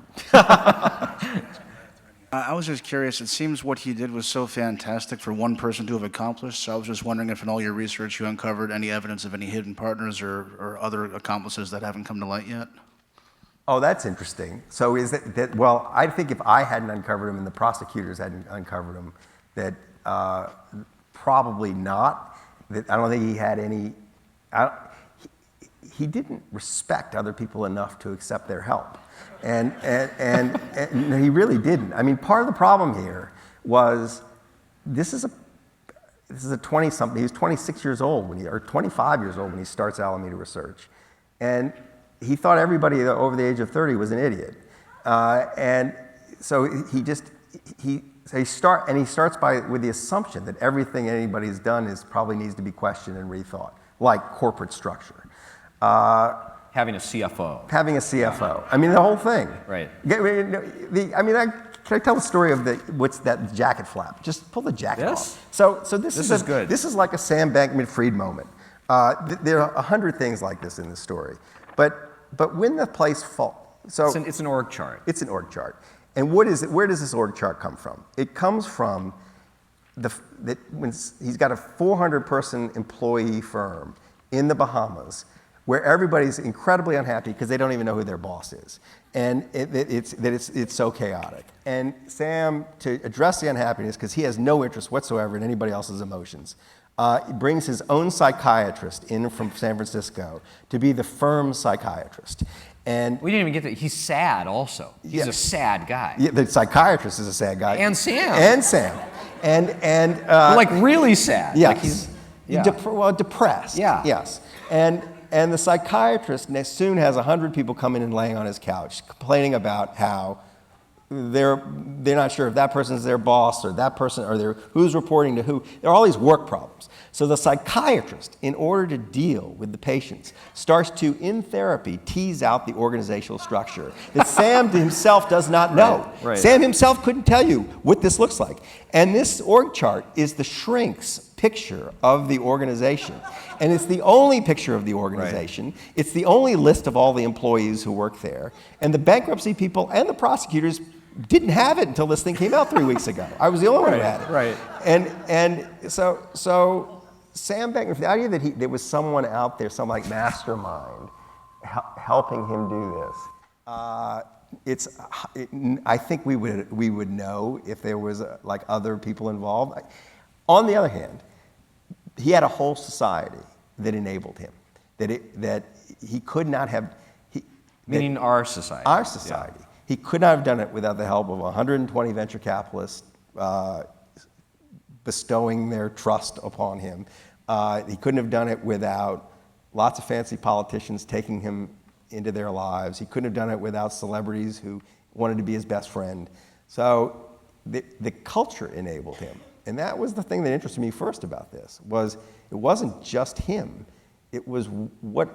I was just curious, it seems what he did was so fantastic for one person to have accomplished, so I was just wondering if in all your research you uncovered any evidence of any hidden partners or other accomplices that haven't come to light yet? Oh, that's interesting. So is that well, I think if I hadn't uncovered him and the prosecutors hadn't uncovered him, that probably not. That I don't think he had any, he didn't respect other people enough to accept their help. And he really didn't. I mean, part of the problem here was this is a 20-something. He was 26 years old or 25 years old when he starts Alameda Research, and he thought everybody over the age of 30 was an idiot. And so he starts with the assumption that everything anybody's done probably needs to be questioned and rethought, like corporate structure. Having a CFO. Having a CFO. I mean, the whole thing. Right. Can I tell the story of what's that jacket flap? Just pull the jacket off. So this is good. This is like a Sam Bankman-Fried moment. There are 100 things like this in this story, but when the place falls, so it's an org chart. It's an org chart, and where does this org chart come from? It comes from when he's got a 400-person employee firm in the Bahamas, where everybody's incredibly unhappy because they don't even know who their boss is. And it's so chaotic. And Sam, to address the unhappiness, because he has no interest whatsoever in anybody else's emotions, brings his own psychiatrist in from San Francisco to be the firm's psychiatrist. And we didn't even get to, he's sad also. He's a sad guy. Yeah, the psychiatrist is a sad guy. And Sam. And Sam. And like really sad. Yes. Like he's depressed. Yeah. Yes. And the psychiatrist soon has 100 people coming and laying on his couch, complaining about how they're not sure if that person's their boss or that person, or who's reporting to who. There are all these work problems. So the psychiatrist, in order to deal with the patients, starts to, in therapy, tease out the organizational structure that Sam himself does not know. Right. Sam himself couldn't tell you what this looks like. And this org chart is the shrink's picture of the organization. And it's the only picture of the organization. Right. It's the only list of all the employees who work there. And the bankruptcy people and the prosecutors didn't have it until this thing came out 3 weeks ago. I was the only one who had it. Right. And so Sam Bankman, the idea that there was someone out there, some like mastermind, helping him do this, I think we would know if there was like other people involved. On the other hand, he had a whole society that enabled him, that he could not have. Meaning our society. Our society. Yeah. He could not have done it without the help of 120 venture capitalists bestowing their trust upon him. He couldn't have done it without lots of fancy politicians taking him into their lives. He couldn't have done it without celebrities who wanted to be his best friend. So the culture enabled him. And that was the thing that interested me first about this, was it wasn't just him. It was what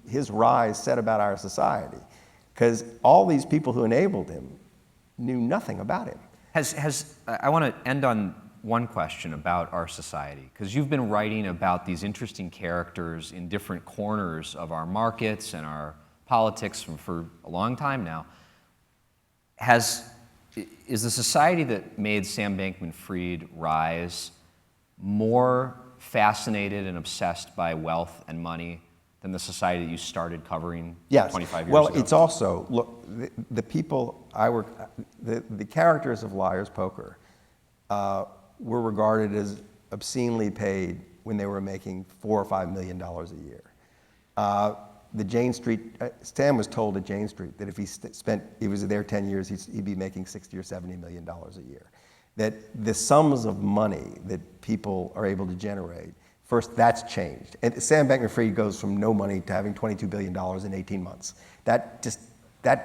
his rise said about our society. Because all these people who enabled him knew nothing about him. I want to end on one question about our society, because you've been writing about these interesting characters in different corners of our markets and our politics for a long time now. Is the society that made Sam Bankman-Fried rise more fascinated and obsessed by wealth and money than the society that you started covering 25 years ago? Well, it's also, look, the people the characters of Liar's Poker were regarded as obscenely paid when they were making $4 or $5 million a year. The Jane Street, Sam was told at Jane Street that if he was there 10 years, he'd be making $60 or $70 million a year. That the sums of money that people are able to generate, first, that's changed. And Sam Bankman-Fried goes from no money to having $22 billion in 18 months. That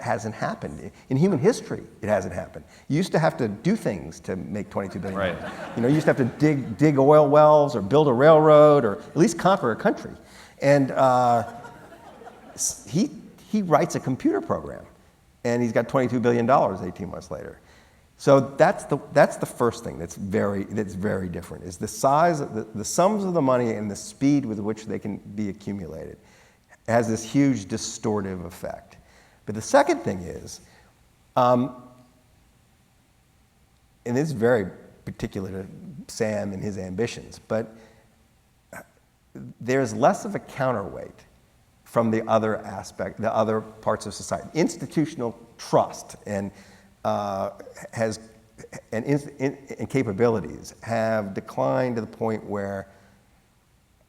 hasn't happened. In human history, it hasn't happened. You used to have to do things to make $22 billion. Right. You used to have to dig oil wells or build a railroad or at least conquer a country. And he writes a computer program, and he's got $22 billion 18 months later. So that's the first thing that's very different, is the size of the sums of the money and the speed with which they can be accumulated has this huge distortive effect. But the second thing is, and this is very particular to Sam and his ambitions, but there's less of a counterweight from the other parts of society. Institutional trust and capabilities have declined to the point where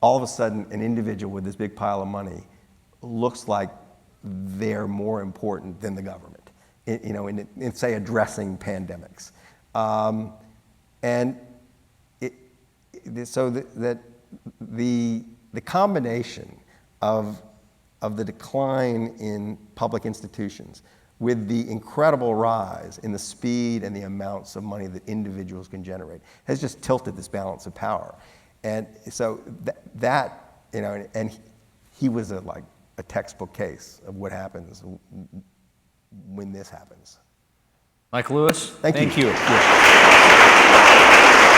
all of a sudden an individual with this big pile of money looks like they're more important than the government, in say addressing pandemics, so that the combination of the decline in public institutions with the incredible rise in the speed and the amounts of money that individuals can generate has just tilted this balance of power. And so and he was a textbook case of what happens when this happens. Mike Lewis, thank you. Yeah.